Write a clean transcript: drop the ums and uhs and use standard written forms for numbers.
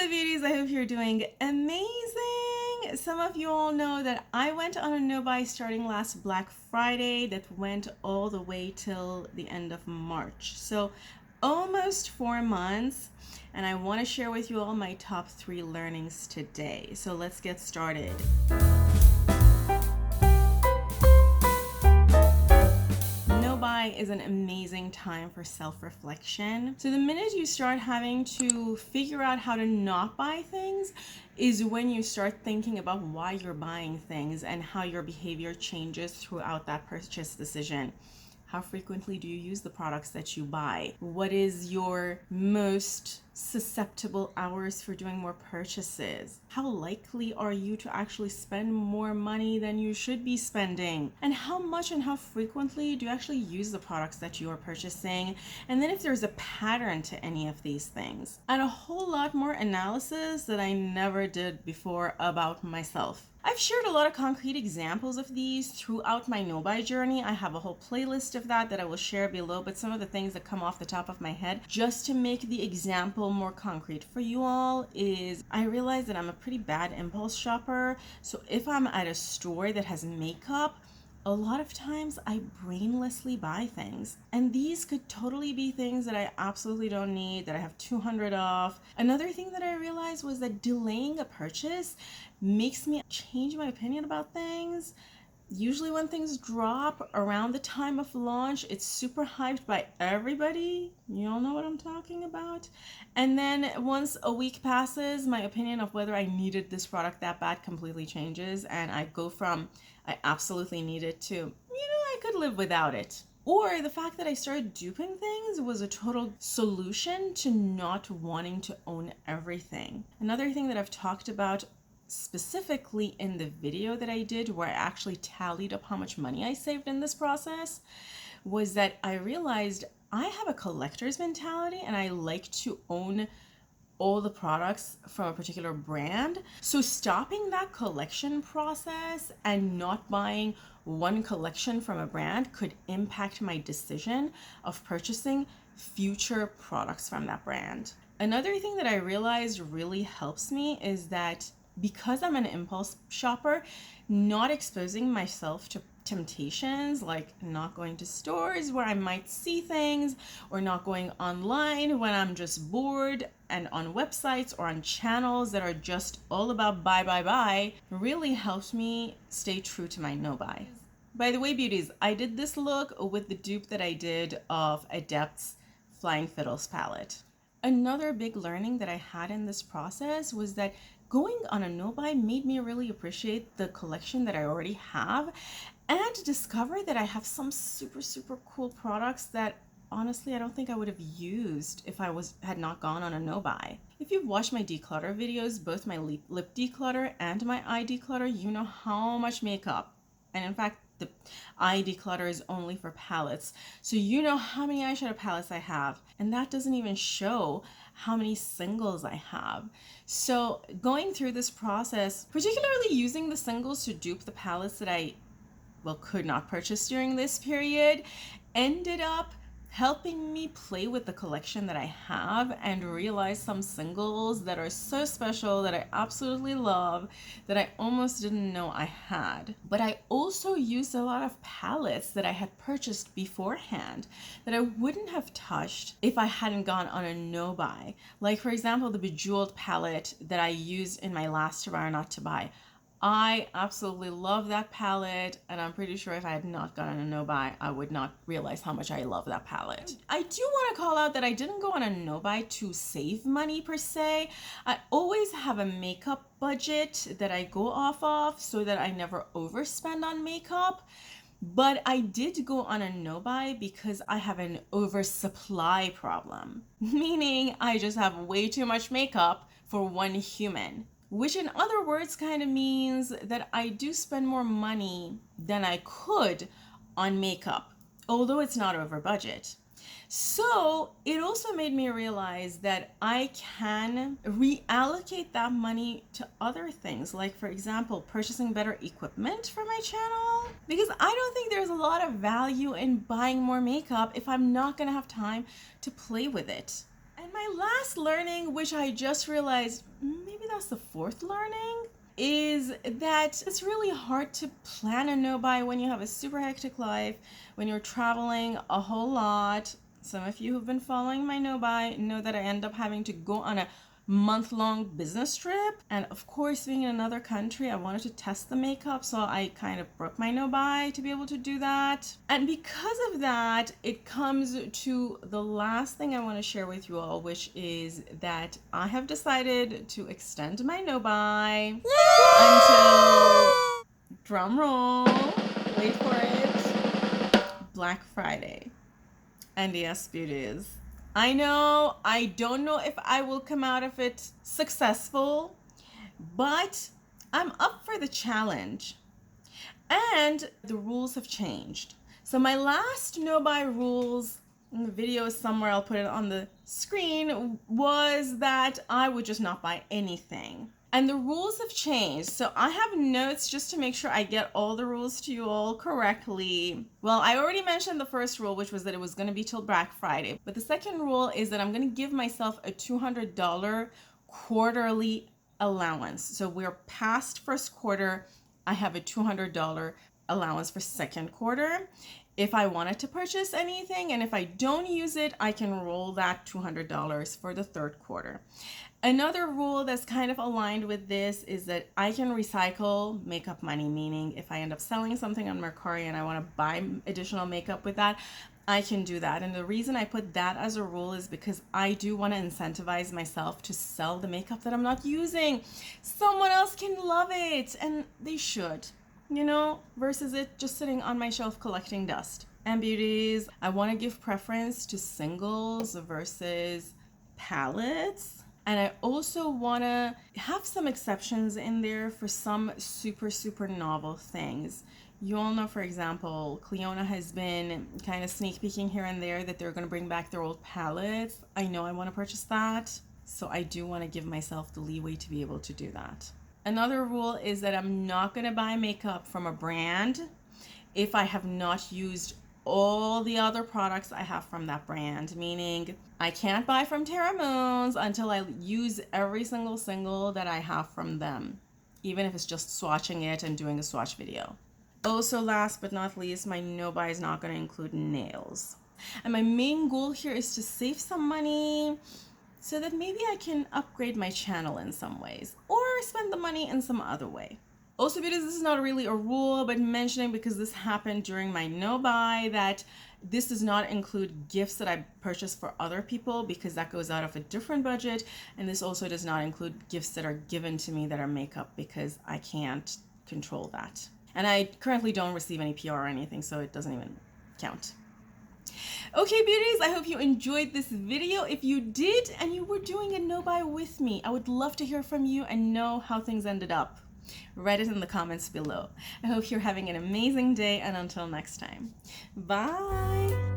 Hello beauties, I hope you're doing amazing. Some of you all know that I went on a no-buy starting last Black Friday that went all the way till the end of March. So almost 4 months, and I want to share with you all my top 3 learnings today. So let's get started. No-buy is an amazing time for self-reflection. So the minute you start having to figure out how to not buy things is when you start thinking about why you're buying things and how your behavior changes throughout that purchase decision. How frequently do you use the products that you buy? What is your most susceptible hours for doing more purchases? How likely are you to actually spend more money than you should be spending? And how much and how frequently do you actually use the products that you are purchasing? And then if there's a pattern to any of these things. And a whole lot more analysis that I never did before about myself. I've shared a lot of concrete examples of these throughout my no-buy journey. I have a whole playlist of that I will share below, but some of the things that come off the top of my head, just to make the example more concrete for you all, is I realize that I'm a pretty bad impulse shopper. So if I'm at a store that has makeup, a lot of times I brainlessly buy things, and these could totally be things that I absolutely don't need, that I have 200 off. Another thing that I realized was that delaying a purchase makes me change my opinion about things. Usually when things drop around the time of launch, it's super hyped by everybody. You all know what I'm talking about. And then once a week passes, my opinion of whether I needed this product that bad completely changes. And I go from, I absolutely need it to, I could live without it. Or the fact that I started duping things was a total solution to not wanting to own everything. Another thing that I've talked about specifically in the video that I did where I actually tallied up how much money I saved in this process was that I realized I have a collector's mentality and I like to own all the products from a particular brand. So stopping that collection process and not buying one collection from a brand could impact my decision of purchasing future products from that brand. Another thing that I realized really helps me is that because I'm an impulse shopper, not exposing myself to temptations like not going to stores where I might see things, or not going online when I'm just bored, and on websites or on channels that are just all about buy, really helps me stay true to my no buy. By the way, beauties, I did this look with the dupe that I did of Adept's Flying Fiddles palette. Another big learning that I had in this process was that going on a no-buy made me really appreciate the collection that I already have and discover that I have some super cool products that honestly I don't think I would have used if I had not gone on a no-buy. If you've watched my declutter videos, both my lip declutter and my eye declutter, you know how much makeup, and in fact the eye declutter is only for palettes. So you know how many eyeshadow palettes I have, and that doesn't even show how many singles I have. So going through this process, particularly using the singles to dupe the palettes that I could not purchase during this period, ended up helping me play with the collection that I have and realize some singles that are so special that I absolutely love that I almost didn't know I had. But I also used a lot of palettes that I had purchased beforehand that I wouldn't have touched if I hadn't gone on a no-buy. Like for example, the Bejeweled palette that I used in my last to buy or not to buy. I absolutely love that palette, and I'm pretty sure if I had not gotten a no-buy, I would not realize how much I love that palette. I do want to call out that I didn't go on a no-buy to save money per se. I always have a makeup budget that I go off of so that I never overspend on makeup. But I did go on a no-buy because I have an oversupply problem, meaning I just have way too much makeup for one human. Which in other words kind of means that I do spend more money than I could on makeup, although it's not over budget. So it also made me realize that I can reallocate that money to other things, like for example, purchasing better equipment for my channel, because I don't think there's a lot of value in buying more makeup if I'm not gonna have time to play with it. And my my last learning, which I just realized maybe that's the fourth learning, is that it's really hard to plan a no-buy when you have a super hectic life, when you're traveling a whole lot. Some of you who've been following my no-buy know that I end up having to go on a month-long business trip, and of course, being in another country, I wanted to test the makeup, so I kind of broke my no-buy to be able to do that. And because of that, it comes to the last thing I want to share with you all, which is that I have decided to extend my no-buy until, drum roll, wait for it, Black Friday. And yes, beauties, I know, I don't know if I will come out of it successful, but I'm up for the challenge. And the rules have changed. So my last no-buy rules, in the video is somewhere, I'll put it on the screen, was that I would just not buy anything. And the rules have changed. So I have notes just to make sure I get all the rules to you all correctly. Well, I already mentioned the first rule, which was that it was going to be till Black Friday. But the second rule is that I'm going to give myself a $200 quarterly allowance. So we're past first quarter. I have a $200 allowance for second quarter. If I wanted to purchase anything, and if I don't use it, I can roll that $200 for the third quarter. Another rule that's kind of aligned with this is that I can recycle makeup money, meaning if I end up selling something on Mercari and I want to buy additional makeup with that, I can do that. And the reason I put that as a rule is because I do want to incentivize myself to sell the makeup that I'm not using. Someone else can love it, and they should, you know, versus it just sitting on my shelf collecting dust. And beauties, I want to give preference to singles versus palettes. And I also want to have some exceptions in there for some super novel things. You all know, for example, Cleona has been kind of sneak peeking here and there that they're going to bring back their old palettes. I know I want to purchase that, so I do want to give myself the leeway to be able to do that. Another rule is that I'm not going to buy makeup from a brand if I have not used all the other products I have from that brand, meaning I can't buy from Terra Moons until I use every single that I have from them, even if it's just swatching it and doing a swatch video. Also, last but not least, my no-buy is not going to include nails. And my main goal here is to save some money so that maybe I can upgrade my channel in some ways or spend the money in some other way. Also, because this is not really a rule, but mentioning because this happened during my no-buy, that this does not include gifts that I purchased for other people because that goes out of a different budget. And this also does not include gifts that are given to me that are makeup because I can't control that. And I currently don't receive any PR or anything, so it doesn't even count. Okay, beauties, I hope you enjoyed this video. If you did and you were doing a no-buy with me, I would love to hear from you and know how things ended up. Write it in the comments below. I hope you're having an amazing day, and until next time, bye.